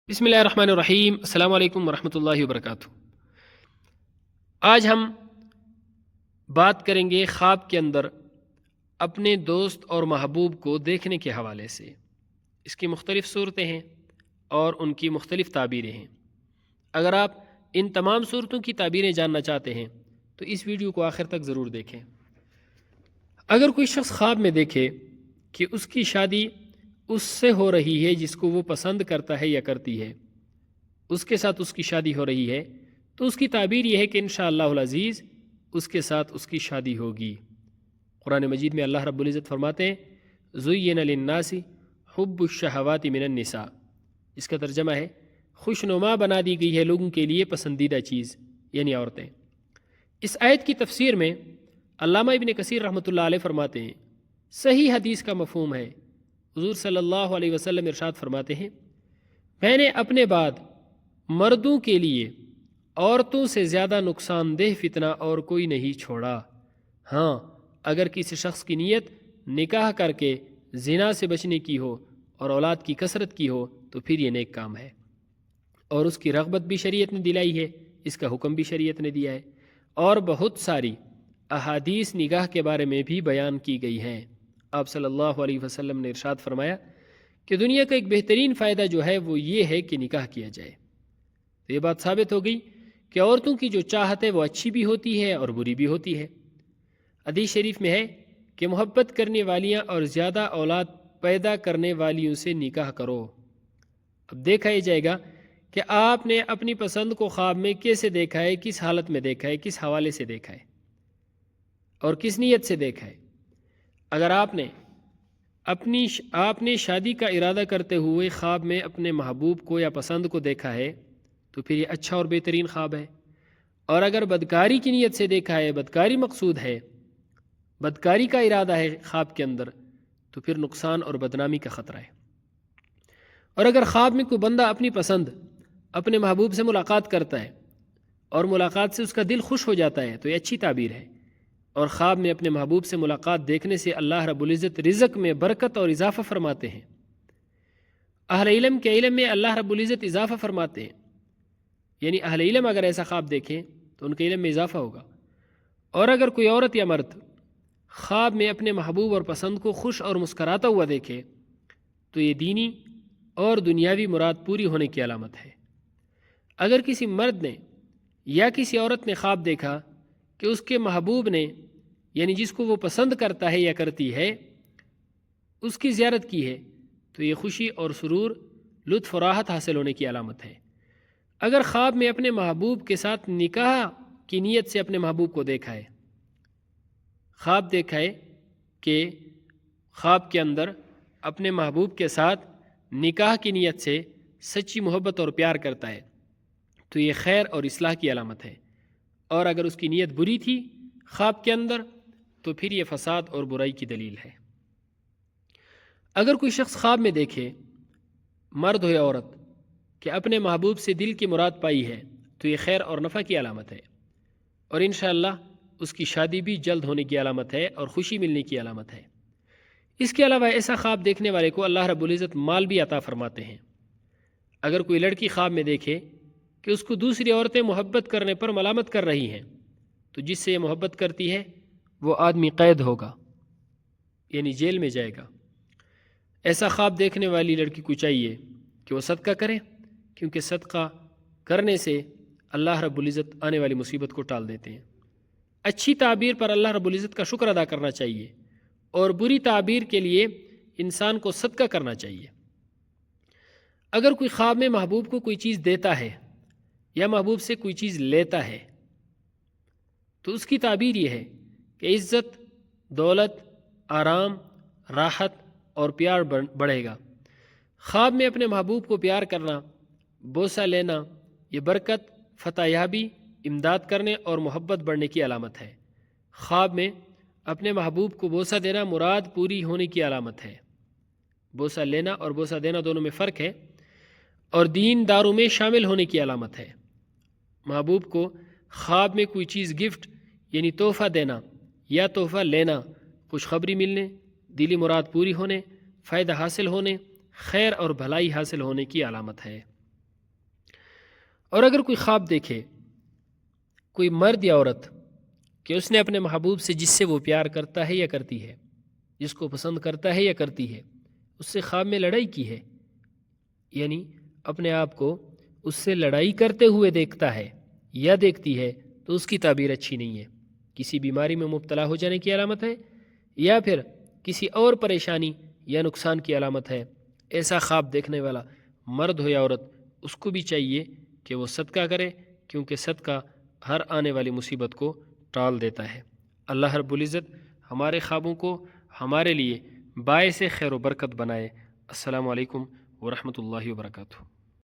बिस्मिल्लाहिर्रहमानिर्रहीम। अस्सलाम वालेकुम वरहमतुल्लाहि वबरकातुहू। आज हम बात करेंगे ख्वाब के अंदर अपने दोस्त और महबूब को देखने के हवाले से। इसकी मुख्तलिफ़ सूरतें हैं और उनकी मुख्तलिफ़ ताबीरें हैं। अगर आप इन तमाम सूरतों की ताबीरें जानना चाहते हैं तो इस वीडियो को आखिर तक ज़रूर देखें। अगर कोई शख्स ख्वाब में देखे कि उसकी शादी उससे हो रही है जिसको वो पसंद करता है या करती है, उसके साथ उसकी शादी हो रही है, तो उसकी ताबीर यह है कि इंशाअल्लाहुल अज़ीज़ उसके साथ उसकी शादी होगी। कुरान मजीद में अल्लाह रब्बुल इज़्ज़त फरमाते हैं, ज़ुय्यिना लिन्नासि हुब्बुश्शहवाति मिनन निसा। इसका तर्जमा है खुशनुमा बना दी गई है लोगों के लिए पसंदीदा चीज़, यानी औरतें। इस आयत की तफसीर में अल्लामा इब्न कसीर रहमतुल्लाह अलैह फरमाते हैं, सही हदीस का मफ़हूम है। हुज़ूर सल्लल्लाहु अलैहि वसल्लम इरशाद फरमाते हैं, मैंने अपने बाद मर्दों के लिए औरतों से ज़्यादा नुकसानदेह फितना और कोई नहीं छोड़ा। हाँ, अगर किसी शख्स की नीयत निकाह करके ज़िना से बचने की हो और औलाद की कसरत की हो तो फिर ये नेक काम है, और उसकी रग़बत भी शरीयत ने दिलाई है, इसका हुक्म भी शरीयत ने दिया है, और बहुत सारी अहादीस निगाह के बारे में भी बयान की गई हैं। आप सल्लल्लाहु अलैहि वसल्लम ने इरशाद फरमाया कि दुनिया का एक बेहतरीन फ़ायदा जो है वो ये है कि निकाह किया जाए। तो ये बात साबित हो गई कि औरतों की जो चाहत है वो अच्छी भी होती है और बुरी भी होती है। हदीस शरीफ में है कि मोहब्बत करने वालियाँ और ज़्यादा औलाद पैदा करने वालियों से निकाह करो। अब देखा ही जाएगा कि आपने अपनी पसंद को ख्वाब में कैसे देखा है, किस हालत में देखा है, किस हवाले से देखा है और किस नीयत से देखा है। अगर आपने शादी का इरादा करते हुए ख्वाब में अपने महबूब को या पसंद को देखा है तो फिर ये अच्छा और बेहतरीन ख्वाब है। और अगर बदकारी की नीयत से देखा है, बदकारी मकसूद है, बदकारी का इरादा है ख्वाब के अंदर, तो फिर नुकसान और बदनामी का ख़तरा है। और अगर ख्वाब में कोई बंदा अपनी पसंद अपने महबूब से मुलाकात करता है और मुलाकात से उसका दिल खुश हो जाता है तो ये अच्छी ताबीर है। और ख्वाब में अपने महबूब से मुलाकात देखने से अल्लाह रब्बुल इज़्ज़त रिज़्क़ में बरकत और इजाफ़ा फरमाते हैं। अहले इल्म के इल्म में अल्लाह रब्बुल इज़्ज़त इजाफ़ा फरमाते हैं, यानी अहले इल्म अगर ऐसा ख्वाब देखें तो उनके इल्म में इजाफ़ा होगा। और अगर कोई औरत या मर्द ख्वाब में अपने महबूब और पसंद को खुश और मुस्कराता हुआ देखे तो ये दीनी और दुनियावी मुराद पूरी होने की अलामत है। अगर किसी मर्द ने या किसी औरत ने ख्वाब देखा कि उसके महबूब ने, यानी जिसको वो पसंद करता है या करती है, उसकी ज़ियारत की है तो ये खुशी और सुरूर, लुत्फ़ और राहत हासिल होने की अलामत है। अगर ख्वाब में अपने महबूब के साथ निकाह की नीयत से अपने महबूब को देखा है, ख्वाब देखा है कि ख्वाब के अंदर अपने महबूब के साथ निकाह की नीयत से सच्ची मोहब्बत और प्यार करता है तो ये खैर और इस्लाह की अलामत है। और अगर उसकी नीयत बुरी थी ख्वाब के अंदर तो फिर ये फसाद और बुराई की दलील है। अगर कोई शख्स ख्वाब में देखे, मर्द हो या औरत, कि अपने महबूब से दिल की मुराद पाई है तो ये खैर और नफ़ा की अलामत है, और इंशाअल्लाह उसकी शादी भी जल्द होने की अलामत है और ख़ुशी मिलने की अलामत है। इसके अलावा ऐसा ख्वाब देखने वाले को अल्लाह रब्बुल इज़्ज़त माल भी अता फरमाते हैं। अगर कोई लड़की ख्वाब में देखे कि उसको दूसरी औरतें मोहब्बत करने पर मलामत कर रही हैं तो जिससे ये मोहब्बत करती है वो आदमी कैद होगा, यानी जेल में जाएगा। ऐसा ख्वाब देखने वाली लड़की को चाहिए कि वो सदका करे, क्योंकि सदका करने से अल्लाह रब्बुल इज़्ज़त आने वाली मुसीबत को टाल देते हैं। अच्छी ताबीर पर अल्लाह रब्बुल इज़्ज़त का शुक्र अदा करना चाहिए और बुरी ताबीर के लिए इंसान को सदका करना चाहिए। अगर कोई ख्वाब में महबूब को कोई चीज़ देता है या महबूब से कोई चीज़ लेता है तो उसकी ताबीर ये है कि इज़्ज़त, दौलत, आराम, राहत और प्यार बढ़ेगा। ख्वाब में अपने महबूब को प्यार करना, बोसा लेना, ये बरकत, फतहयाबी, इमदाद करने और मोहब्बत बढ़ने की अलामत है। ख्वाब में अपने महबूब को बोसा देना मुराद पूरी होने की अलामत है। बोसा लेना और बोसा देना दोनों में फ़र्क है और दीन दारू में शामिल होने की अलामत है। महबूब को ख्वाब में कोई चीज़ गिफ्ट यानी तोहफ़ा देना या तोहफ़ा लेना खुशखबरी मिलने, दिली मुराद पूरी होने, फ़ायदा हासिल होने, खैर और भलाई हासिल होने की अलामत है। اور اگر کوئی خواب دیکھے کوئی مرد یا عورت کہ اس نے اپنے محبوب سے جس سے وہ پیار کرتا ہے یا کرتی ہے، جس کو پسند کرتا ہے یا کرتی ہے، اس سے خواب میں لڑائی کی ہے، یعنی اپنے آپ کو اس سے لڑائی کرتے ہوئے دیکھتا ہے یا دیکھتی ہے، تو اس کی تعبیر اچھی نہیں ہے، کسی بیماری میں مبتلا ہو جانے کی علامت ہے یا پھر کسی اور پریشانی یا نقصان کی علامت ہے۔ ایسا خواب دیکھنے والا مرد ہو یا عورت، اس کو بھی چاہیے کہ وہ صدقہ کرے، کیونکہ صدقہ ہر آنے والی مصیبت کو ٹال دیتا ہے۔ اللہ رب العزت ہمارے خوابوں کو ہمارے لیے باعث خیر و برکت بنائے۔ السلام علیکم ورحمۃ اللہ وبرکاتہ۔